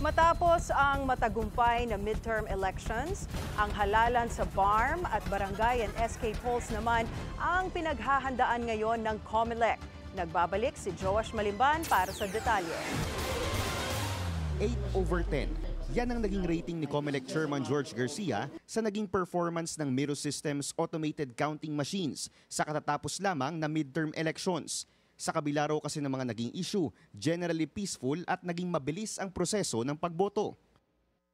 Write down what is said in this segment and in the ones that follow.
Matapos ang matagumpay na midterm elections, ang halalan sa BARM at Barangay and SK polls naman ang pinaghahandaan ngayon ng COMELEC. Nagbabalik si Joash Malimban para sa detalye. 8/10. Yan ang naging rating ni COMELEC Chairman George Garcia sa naging performance ng Miro Systems automated counting machines sa katatapos lamang na midterm elections. Sa kabila raw kasi ng mga naging issue, generally peaceful at naging mabilis ang proseso ng pagboto.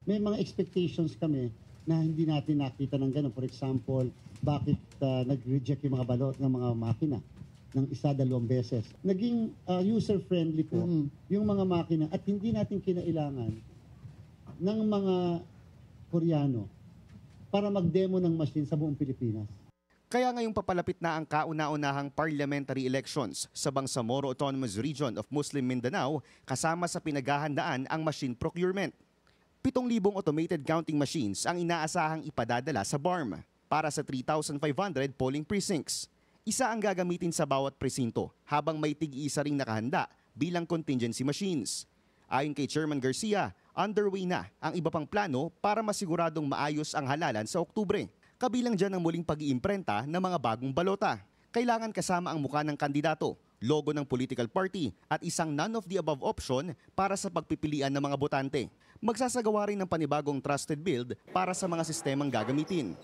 May mga expectations kami na hindi natin nakita ng gano'n. For example, bakit nag-reject yung mga balot ng mga makina ng isa, dalawang beses. Naging user-friendly po yung mga makina at hindi natin kinailangan ng mga Koreano para mag-demo ng machine sa buong Pilipinas. Kaya ngayong papalapit na ang kauna-unahang parliamentary elections sa Bangsamoro Autonomous Region of Muslim Mindanao kasama sa pinaghahandaan ang machine procurement. 7,000 automated counting machines ang inaasahang ipadadala sa BARM para sa 3,500 polling precincts. Isa ang gagamitin sa bawat presinto habang may tig-isa ring nakahanda bilang contingency machines. Ayon kay Chairman Garcia, underway na ang iba pang plano para masiguradong maayos ang halalan sa Oktubre. Kabilang dyan ang muling pag-iimprenta ng mga bagong balota. Kailangan kasama ang mukha ng kandidato, logo ng political party at isang none-of-the-above option para sa pagpipilian ng mga botante. Magsasagawa rin ng panibagong trusted build para sa mga sistemang gagamitin.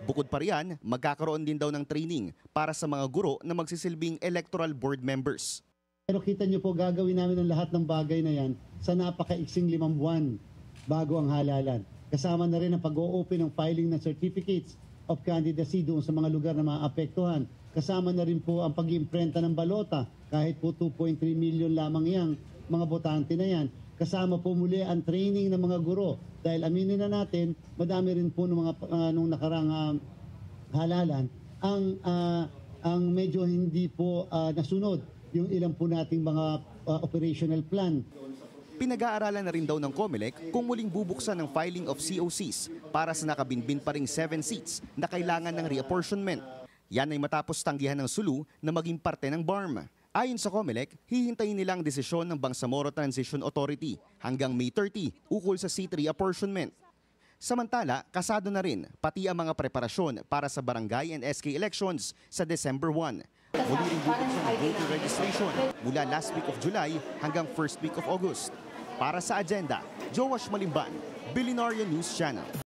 Bukod pa riyan, magkakaroon din daw ng training para sa mga guro na magsisilbing electoral board members. Pero kita niyo po, gagawin namin ang lahat ng bagay na yan sa napakaiksing 5 buwan bago ang halalan. Kasama na rin ang pag-o-open ng filing ng certificates of candidacy doon sa mga lugar na maapektuhan. Kasama na rin po ang pag-imprenta ng balota, kahit po 2.3 million lamang yang mga botante na yan. Kasama po muli ang training ng mga guro. Dahil aminin na natin, madami rin po nung nakarang halalan ang medyo hindi po nasunod yung ilang po nating mga operational plan. Pinag-aaralan na rin daw ng COMELEC kung muling bubuksan ng filing of COCs para sa nakabinbin pa ring 7 seats na kailangan ng reapportionment. Yan ay matapos tanggihan ng Sulu na maging parte ng BARM. Ayon sa COMELEC, hihintayin nilang desisyon ng Bangsamoro Transition Authority hanggang May 30 ukol sa seat reapportionment. Samantala, kasado na rin pati ang mga preparasyon para sa barangay and SK elections sa December 1. Muli rin bubuksan ang voter registration mula last week of July hanggang first week of August. Para sa agenda, Joash Malimban, Billionaire News Channel.